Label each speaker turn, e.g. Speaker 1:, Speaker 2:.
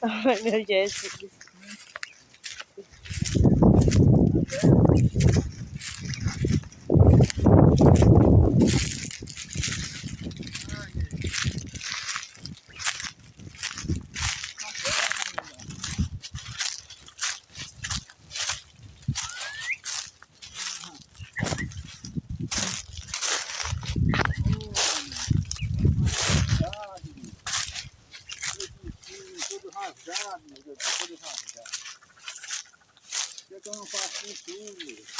Speaker 1: Ai, meu Jesus.
Speaker 2: Tudo rasgado, meu Deus, tudo rasgado. Por que eu não faço com tudo?